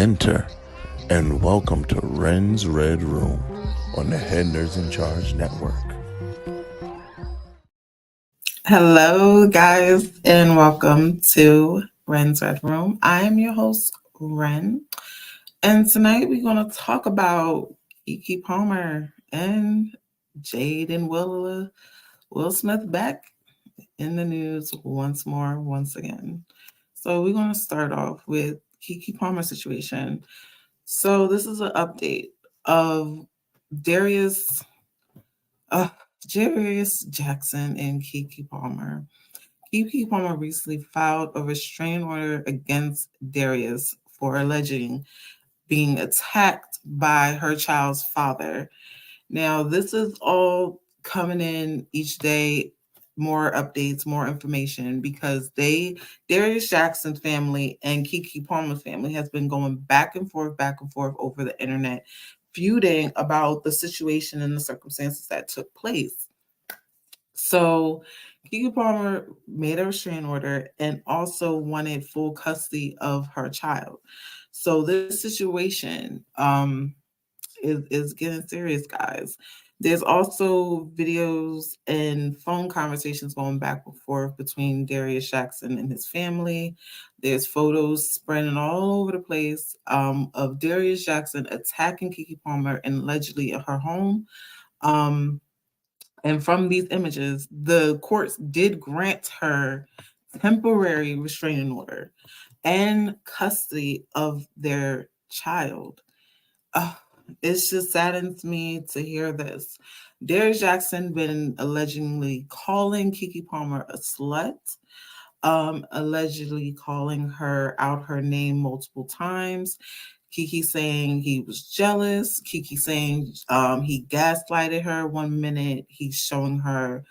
Enter and welcome to Rens Red Room on the Head Nerds in Charge Network. Hello, guys, and welcome to Rens Red Room. I am your host, Ren, and tonight we're going to talk about KEKE Palmer and Jade and Will Smith back in the news once again. So we're going to start off with KEKE Palmer situation. So this is an update of Darius, uh, Jarius Jackson and KEKE Palmer. KEKE Palmer recently filed a restraining order against Darius for alleging being attacked by her child's father. Now, this is all coming in each day, more updates, more information, because Darius Jackson's family and KEKE Palmer's family has been going back and forth over the internet, feuding about the situation and the circumstances that took place. So KEKE Palmer made a restraining order and also wanted full custody of her child. So this situation is getting serious, guys. There's also videos and phone conversations going back and forth between Darius Jackson and his family. There's photos spreading all over the place of Darius Jackson attacking KEKE Palmer and allegedly at her home. And from these images, the courts did grant her temporary restraining order and custody of their child. It just saddens me to hear this. Darius Jackson been allegedly calling KEKE Palmer a slut, allegedly calling her out her name multiple times. KEKE saying he was jealous. KEKE saying he gaslighted her. 1 minute he's showing her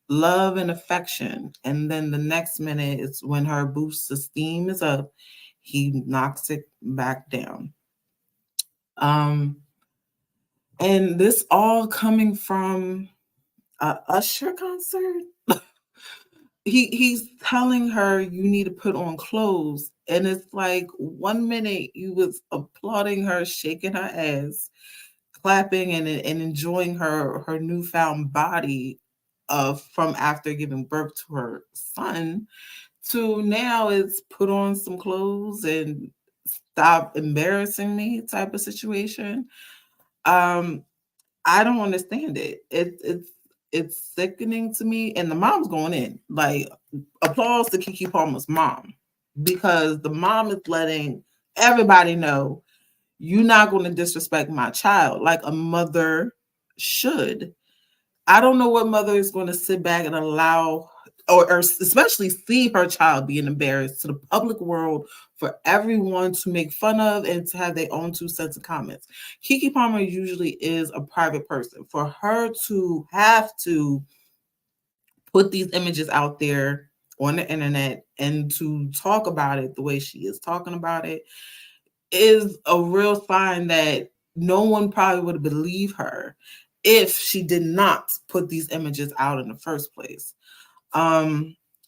love and affection, and then the next minute it's when her boost esteem is up, he knocks it back down. And this all coming from a Usher concert. He's telling her you need to put on clothes, and it's like 1 minute you was applauding her, shaking her ass, clapping and enjoying her newfound body from after giving birth to her son, to now it's put on some clothes and stop embarrassing me type of situation. I don't understand it. It's sickening to me. And the mom's going in. Like, applause to KEKE Palmer's mom, because the mom is letting everybody know you're not going to disrespect my child like a mother should. I don't know what mother is going to sit back and allow, or especially see her child being embarrassed to the public world for everyone to make fun of and to have their own 2 cents of comments. KEKE Palmer usually is a private person. For her to have to put these images out there on the internet and to talk about it the way she is talking about it is a real sign that no one probably would believe her if she did not put these images out in the first place.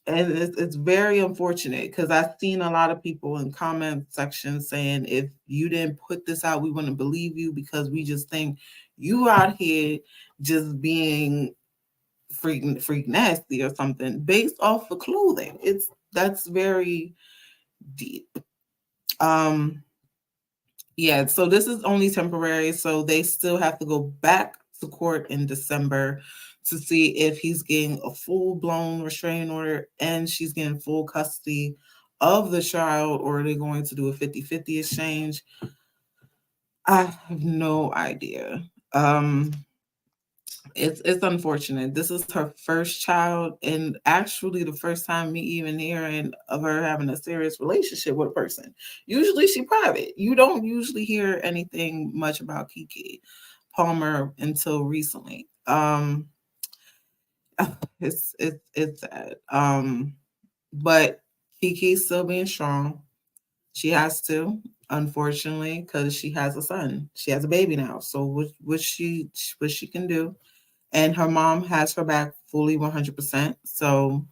And it's very unfortunate, because I've seen a lot of people in comment sections saying, if you didn't put this out, we wouldn't believe you, because we just think you out here just being freak nasty or something based off of clothing. That's very deep. Yeah, so this is only temporary, so they still have to go back to court in December to see if he's getting a full-blown restraining order and she's getting full custody of the child, or are they going to do a 50-50 exchange? I have no idea. It's unfortunate. This is her first child, and actually the first time me even hearing of her having a serious relationship with a person. Usually she private. You don't usually hear anything much about KEKE Palmer until recently. It's sad. But KEKE's still being strong. She has to, unfortunately, because she has a son. She has a baby now. So what she can do, and her mom has her back fully 100%. So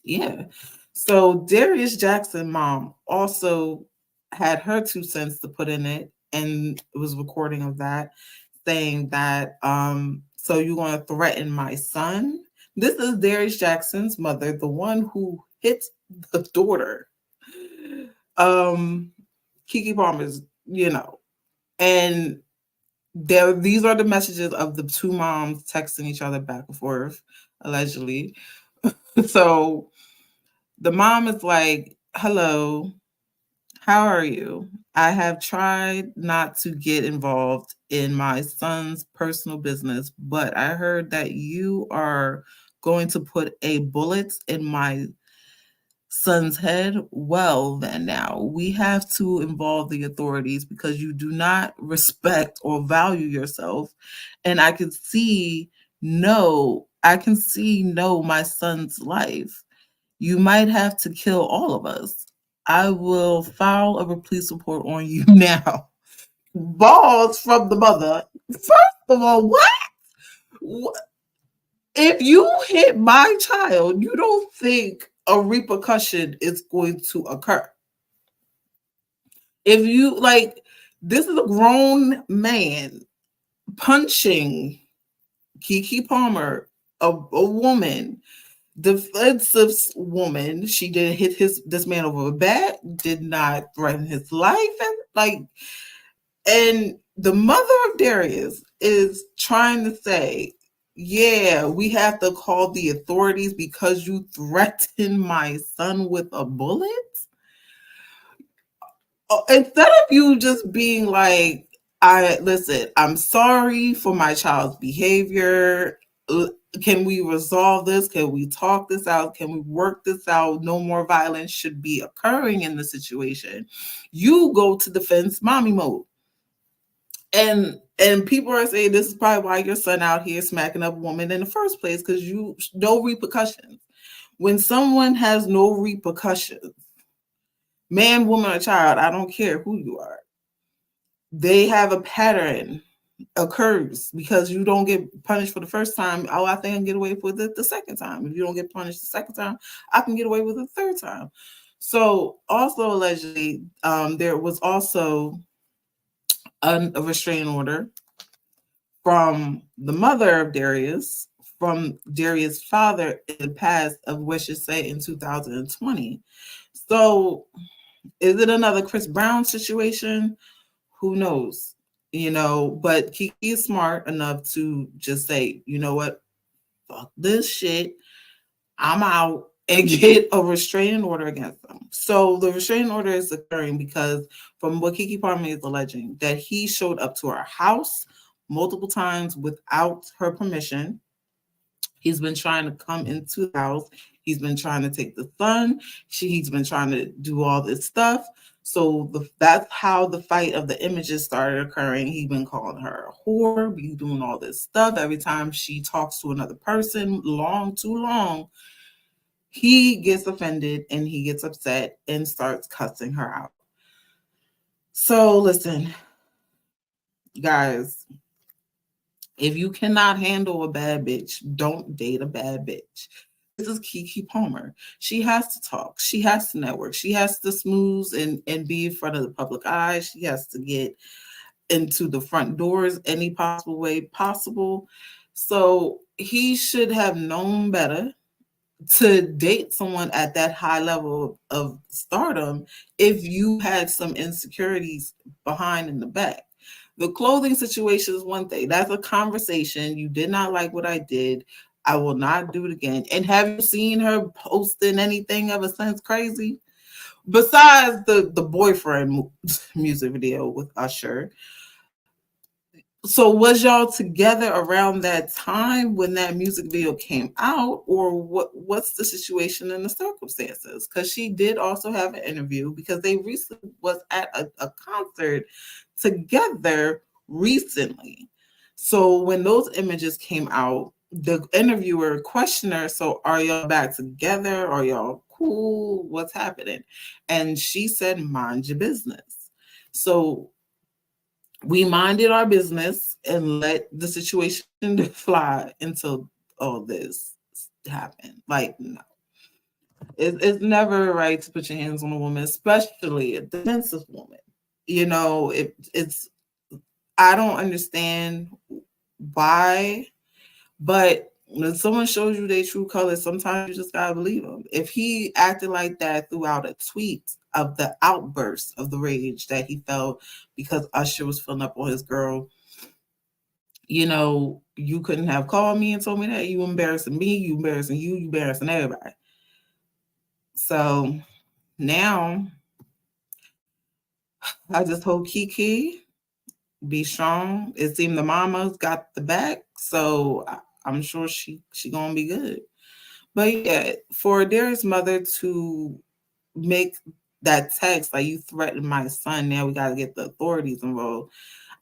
yeah. So Darius Jackson mom also had her 2 cents to put in it, and it was recording of that, saying that, so you're going to threaten my son? This is Darius Jackson's mother, the one who hit the daughter. KEKE Palmer's, and these are the messages of the two moms texting each other back and forth, allegedly. So the mom is like, hello, how are you? I have tried not to get involved in my son's personal business, but I heard that you are going to put a bullet in my son's head. Well, then now we have to involve the authorities because you do not respect or value yourself. And I can see my son's life. You might have to kill all of us. I will file a police report on you now. Balls from the mother. First of all, what? If you hit my child, you don't think a repercussion is going to occur. If you this is a grown man punching KEKE Palmer, a woman, defensive woman. She didn't hit this man over the back, did not threaten his life, and the mother of Darius is trying to say, yeah, we have to call the authorities because you threatened my son with a bullet. Instead of you just being like, I'm sorry for my child's behavior. Can we resolve this? Can we talk this out? Can we work this out? No more violence should be occurring in the situation. You go to defense mommy mode. And people are saying this is probably why your son out here smacking up a woman in the first place, because no repercussions. When someone has no repercussions, man, woman, or child, I don't care who you are, they have a pattern occurs because you don't get punished for the first time. Oh, I think I can get away with it the second time. If you don't get punished the second time, I can get away with it the third time. So also allegedly, there was also a restraining order from the mother of Darius, from Darius' father in the past of what should say in 2020. So is it another Chris Brown situation? Who knows? But KEKE is smart enough to just say, you know what? Fuck this shit. I'm out, and get a restraining order against them. So the restraining order is occurring because from what KEKE Palmer is alleging, that he showed up to her house multiple times without her permission. He's been trying to come into the house. He's been trying to take the son. He's been trying to do all this stuff. So that's how the fight of the images started occurring. He's been calling her a whore, be doing all this stuff. Every time she talks to another person too long, he gets offended and he gets upset and starts cussing her out. So listen, guys, if you cannot handle a bad bitch, don't date a bad bitch. This is KEKE Palmer. She has to talk. She has to network. She has to smooth and be in front of the public eye. She has to get into the front doors any possible way possible. So he should have known better to date someone at that high level of stardom if you had some insecurities behind in the back. The clothing situation is one thing. That's a conversation. You did not like what I did. I will not do it again. And have you seen her posting anything ever since crazy? Besides the boyfriend music video with Usher. So was y'all together around that time when that music video came out, or what's the situation and the circumstances? Because she did also have an interview because they recently was at a concert together recently. So when those images came out, the interviewer questioned her, so are y'all back together? Are y'all cool? What's happening? And she said, mind your business. So we minded our business and let the situation fly until all this happened. No. It's never right to put your hands on a woman, especially a defensive woman. You know, it's I don't understand why, but when someone shows you their true colors, sometimes you just gotta believe them. If he acted like that throughout a tweet of the outburst of the rage that he felt because Usher was filling up on his girl, you know, you couldn't have called me and told me that. You embarrassing me, you embarrassing you, you embarrassing everybody. So now I just hope KEKE be strong. It seemed the mama's got the back, so I'm sure she gonna be good. But yeah, for Darius' mother to make that text like, you threatened my son, now we gotta get the authorities involved.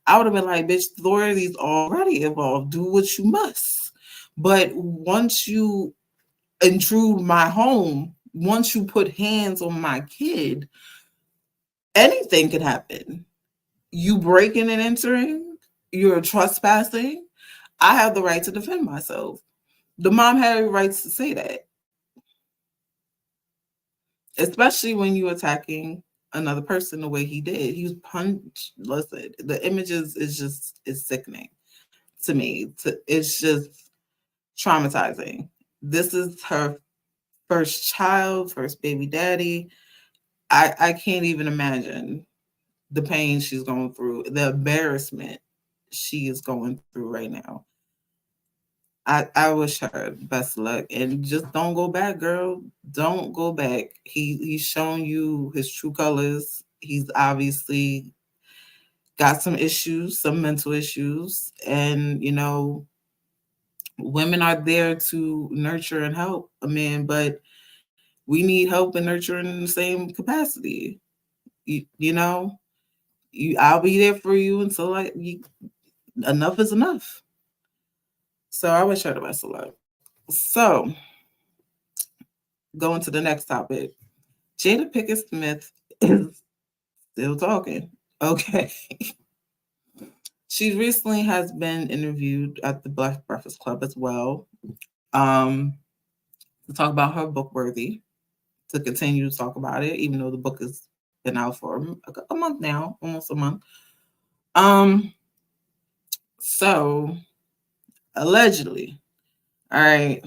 I would have been like, bitch, the authorities already involved. Do what you must. But once you intrude my home, once you put hands on my kid, anything could happen. You breaking and entering, you're trespassing. I have the right to defend myself. The mom had rights to say that, especially when you're attacking another person the way he did. He was punched. Listen, the images is sickening to me. It's just traumatizing. This is her first child, first baby daddy. I can't even imagine the pain she's going through, the embarrassment she is going through right now. I wish her best luck, and just don't go back, girl. Don't go back. He's shown you his true colors. He's obviously got some issues, some mental issues, and you know, women are there to nurture and help a man, but we need help and nurture in the same capacity. You know, I'll be there for you until enough is enough. So I wish her the best of luck. So going to the next topic. Jada Pinkett Smith is still talking. Okay. She recently has been interviewed at the Black Breakfast Club as well, to talk about her book Worthy, to continue to talk about it, even though the book has been out for a month now, almost a month. So allegedly, all right,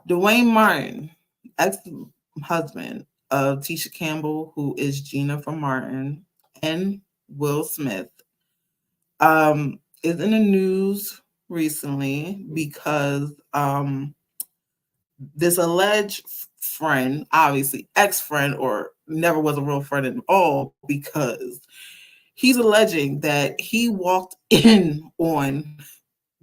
Dwayne Martin, ex-husband of Tisha Campbell, who is Gina from Martin, and Will Smith, is in the news recently because this alleged friend, obviously ex-friend or never was a real friend at all, because he's alleging that he walked in on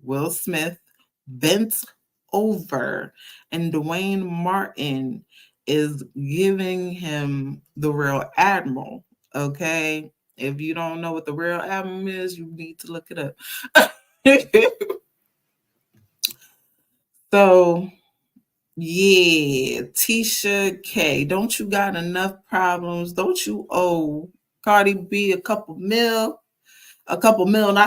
Will Smith, bent over, and Dwayne Martin is giving him the real admiral. Okay, if you don't know what the real admiral is, you need to look it up. So yeah, Tisha K, don't you got enough problems? Don't you owe Cardi B a couple mil, not a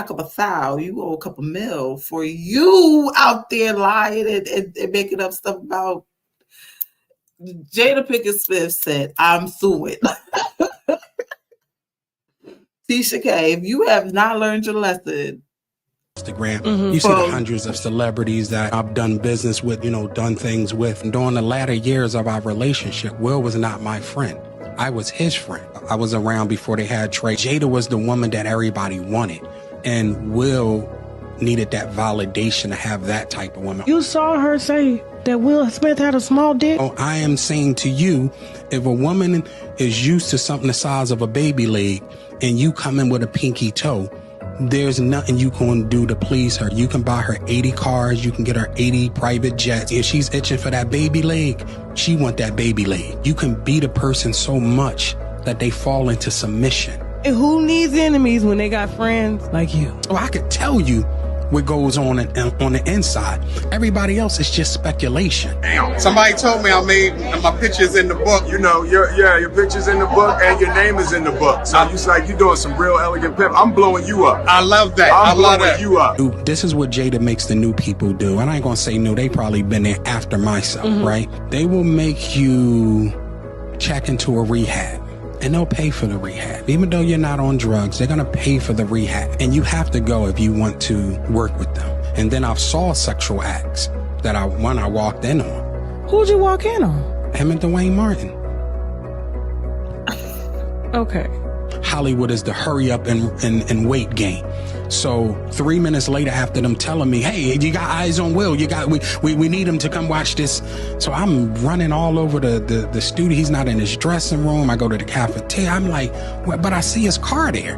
couple thou. You owe a couple mil for you out there lying and making up stuff about. Jada Pinkett Smith said, I'm suing. Tisha K, if you have not learned your lesson. Instagram, you see the hundreds of celebrities that I've done business with, done things with. And during the latter years of our relationship, Will was not my friend. I was his friend. I was around before they had Trey. Jada was the woman that everybody wanted. And Will needed that validation to have that type of woman. You saw her say that Will Smith had a small dick? Oh, I am saying to you, if a woman is used to something the size of a baby leg and you come in with a pinky toe, there's nothing you can do to please her. You can buy her 80 cars. You can get her 80 private jets. If she's itching for that baby leg, she want that baby leg. You can beat a person so much that they fall into submission. And who needs enemies when they got friends like you? Oh, I could tell you what goes on the inside. Everybody else is just speculation. Damn. Somebody told me my picture's in the book. You know, your picture's in the book and your name is in the book. So you like you doing some real elegant pimp. I'm blowing you up. I love that. I'm blowing you up. This is what Jada makes the new people do. And I ain't gonna say new, they probably been there after myself, right? They will make you check into a rehab. And they'll pay for the rehab. Even though you're not on drugs, they're gonna pay for the rehab. And you have to go if you want to work with them. And then I've saw sexual acts that I walked in on. Who'd you walk in on? Him and Dwayne Martin. Okay. Hollywood is the hurry up and wait game. So 3 minutes later, after them telling me, hey, you got eyes on Will, we need him to come watch this. So I'm running all over the studio. He's not in his dressing room. I go to the cafeteria. I'm like, but I see his car there.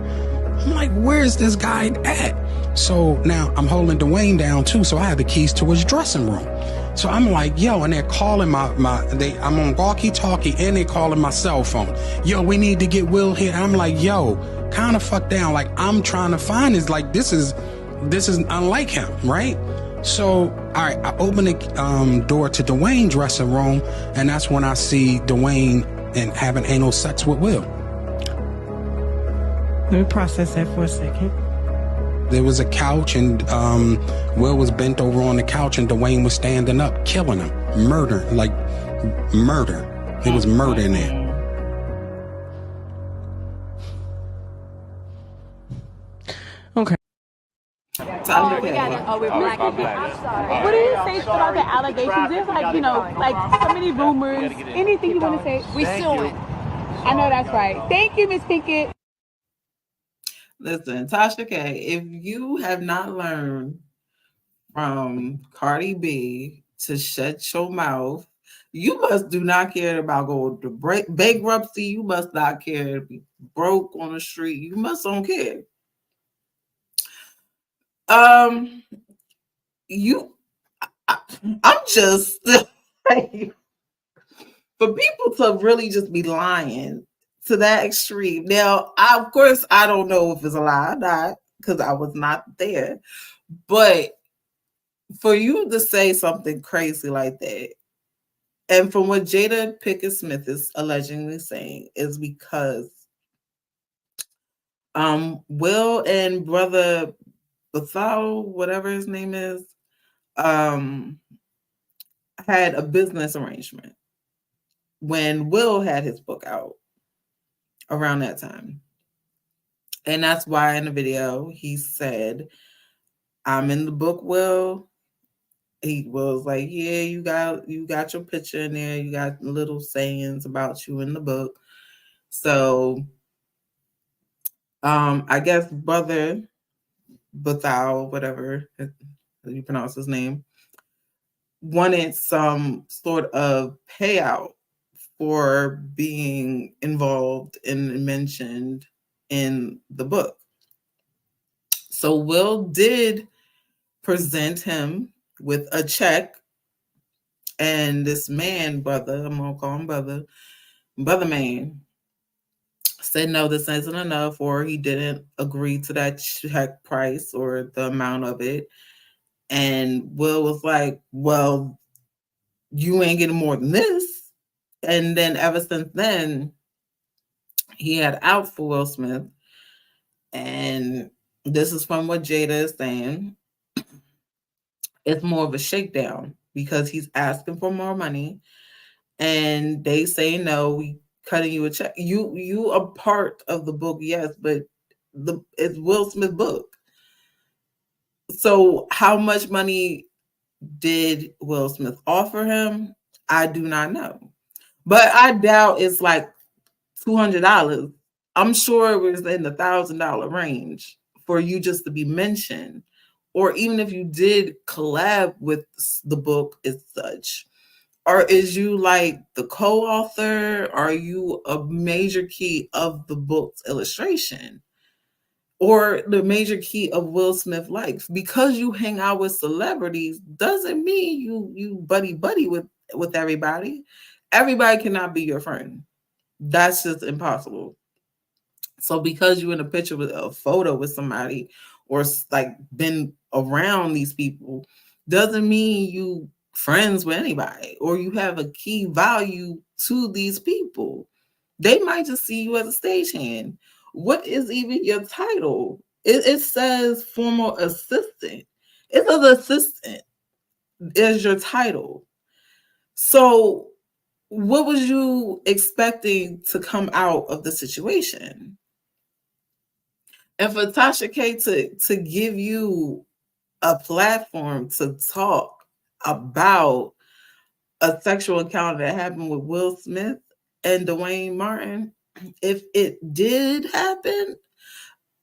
I'm like, where's this guy at? So now I'm holding Dwayne down too. So I have the keys to his dressing room. So I'm like, yo, and they're calling I'm on walkie-talkie and they're calling my cell phone. Yo, we need to get Will here. I'm like, yo, kind of fuck down. Like, I'm trying to find this is unlike him, right? So, all right, I open the door to Dwayne's dressing room, and that's when I see Dwayne and having anal sex with Will. Let me process that for a second. There was a couch, and Will was bent over on the couch, and Dwayne was standing up, killing him. Murder. It was murder in there. Okay. Tasha K. What do you say about the allegations? There's like so many rumors. Anything you want to say? We suing. I know that's right. Thank you, Miss Pinkett. Listen, Tasha K, if you have not learned from Cardi B to shut your mouth, you must do not care about going to bankruptcy. You must not care to be broke on the street. You must don't care. I'm just for people to really just be lying to that extreme. Now, of course, I don't know if it's a lie or not because I was not there. But for you to say something crazy like that, and from what Jada Pinkett Smith is allegedly saying, is because Will and brother Bethel, whatever his name is, had a business arrangement when Will had his book out around that time. And that's why in the video he said, I'm in the book, Will. He was like, yeah, you got your picture in there. You got little sayings about you in the book. So I guess brother Bethel, whatever you pronounce his name, wanted some sort of payout for being involved and mentioned in the book. So Will did present him with a check, and this man, brother, I'm gonna call him brother man, said no, this isn't enough, or he didn't agree to that check price or the amount of it. And Will was like, well, you ain't getting more than this. And then ever since then, he had out for Will Smith. And this is from what Jada is saying. It's more of a shakedown because he's asking for more money. And they say, no, we cutting you a check. You are part of the book, yes, but it's Will Smith book. So how much money did Will Smith offer him? I do not know. But I doubt it's like $200. I'm sure it was in the $1,000 range for you just to be mentioned. Or even if you did collab with the book as such. Or is you like the co-author? Are you a major key of the book's illustration? Or the major key of Will Smith life? Because you hang out with celebrities doesn't mean you buddy with everybody. Everybody cannot be your friend. That's just impossible. So because you're in a picture with a photo with somebody, or like been around these people doesn't mean you friends with anybody or you have a key value to these people. They might just see you as a stagehand. What is even your title? It says former assistant. It says assistant is your title. So what was you expecting to come out of the situation? And for Tasha K to give you a platform to talk about a sexual encounter that happened with Will Smith and Dwayne Martin, if it did happen,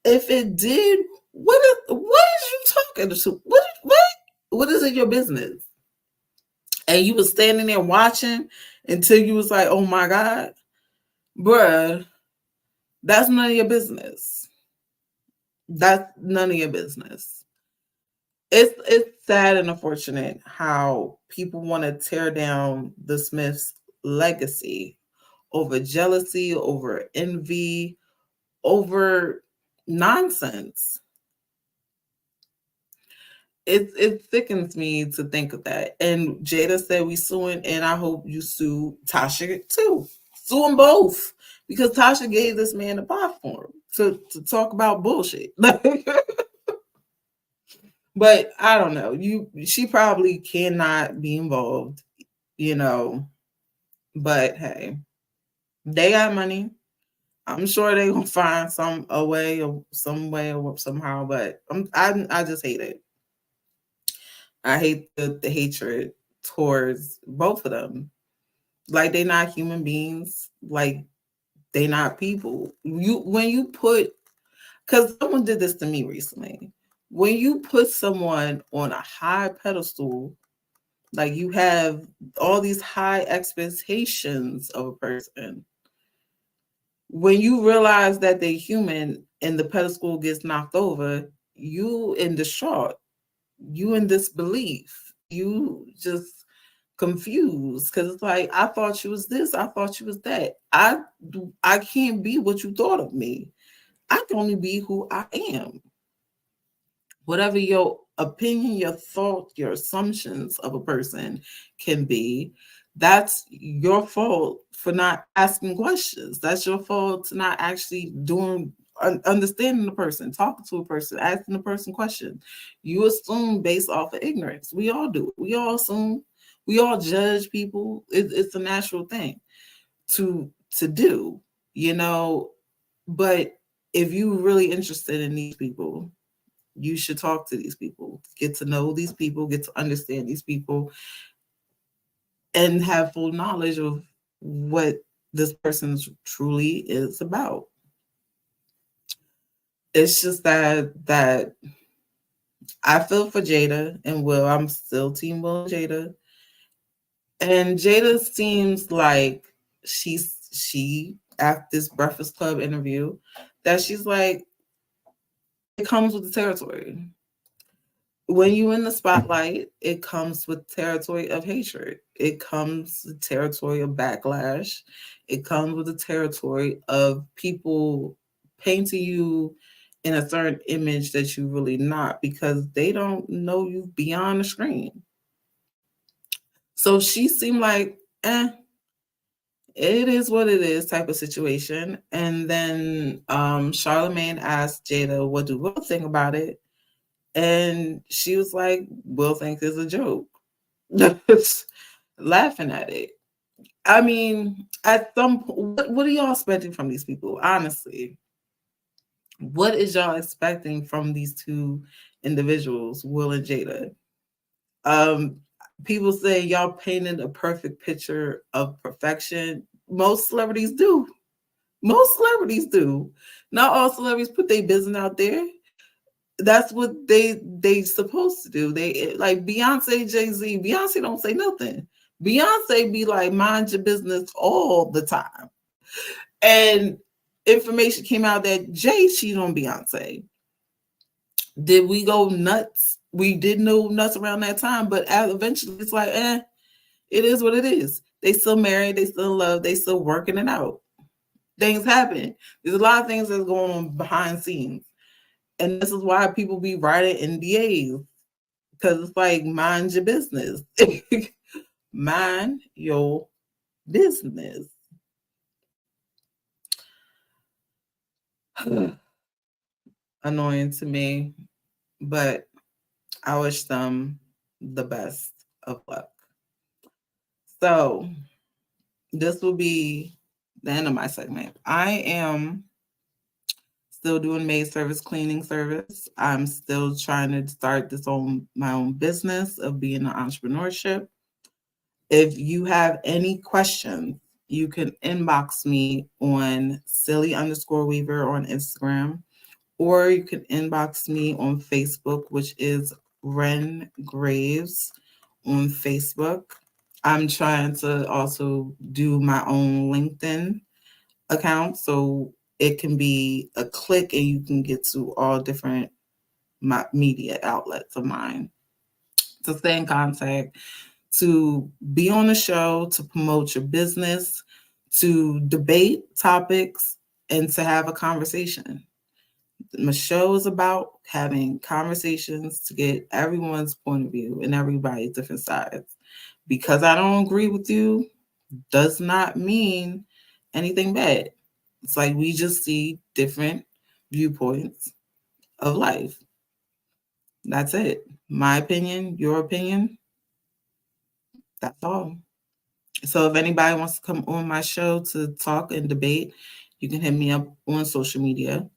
what is you talking to? What is it your business? And you was standing there watching until you was like, oh my God, bruh, that's none of your business. That's none of your business. It's sad and unfortunate how people want to tear down the Smiths' legacy over jealousy, over envy, over nonsense. It sickens me to think of that. And Jada said we suing, and I hope you sue Tasha too. Sue them both, because Tasha gave this man a platform to talk about bullshit. But I don't know. She probably cannot be involved, But hey, they got money. I'm sure they gonna find some way or somehow. But I just hate it. I hate the hatred towards both of them. Like they're not human beings. Like they're not people. Because someone did this to me recently. When you put someone on a high pedestal, like you have all these high expectations of a person, when you realize that they're human and the pedestal gets knocked over, you in distraught, you in disbelief, you just confused, because it's like, I thought you was this, I thought you was that. I can't be what you thought of me. I can only be who I am. Whatever your opinion, your thought, your assumptions of a person can be, that's your fault for not asking questions. That's your fault to not actually understanding the person, talking to a person, asking the person questions. You assume based off of ignorance. We all do. We all assume. We all judge people. It's a natural thing to do, But if you're really interested in these people, you should talk to these people, get to know these people, get to understand these people, and have full knowledge of what this person truly is about. It's just that I feel for Jada and Will. I'm still team Will and Jada. And Jada seems like she at this Breakfast Club interview that she's like, it comes with the territory. When you're in the spotlight, it comes with territory of hatred. It comes with territory of backlash. It comes with the territory of people painting you in a certain image that you're really not, because they don't know you beyond the screen. So she seemed like, it is what it is type of situation. And then Charlamagne asked Jada, what do Will think about it? And she was like, Will thinks it's a joke. Laughing at it. I mean, at some point, what are y'all expecting from these people? Honestly, what is y'all expecting from these two individuals, Will and Jada? People say y'all painted a perfect picture of perfection. Most celebrities do. Most celebrities do. Not all celebrities put their business out there. That's what they supposed to do. They like Beyonce, Jay-Z. Beyonce don't say nothing. Beyonce be like, mind your business all the time. And information came out that Jay cheated on Beyonce. Did we go nuts? We did know nuts around that time, but eventually it's like, it is what it is. They still married, they still in love, they still working it out. Things happen. There's a lot of things that's going on behind the scenes. And this is why people be writing NDAs, because it's like, mind your business. Mind your business. Annoying to me, but I wish them the best of luck. So this will be the end of my segment. I am still doing maid service, cleaning service. I'm still trying to start my own business of being an entrepreneurship. If you have any questions, you can inbox me on silly_weaver on Instagram, or you can inbox me on Facebook, which is Ren Graves on Facebook. I'm trying to also do my own LinkedIn account, so it can be a click and you can get to all different media outlets of mine to stay in contact, to be on the show, to promote your business, to debate topics, and to have a conversation. My show is about having conversations to get everyone's point of view and everybody's different sides. Because I don't agree with you does not mean anything bad. It's like we just see different viewpoints of life. That's it. My opinion, your opinion, that's all. So if anybody wants to come on my show to talk and debate, you can hit me up on social media.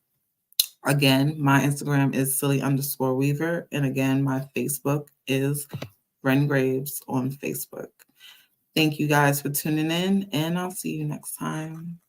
Again, my Instagram is silly_weaver. And again, my Facebook is Ren Graves on Facebook. Thank you guys for tuning in, and I'll see you next time.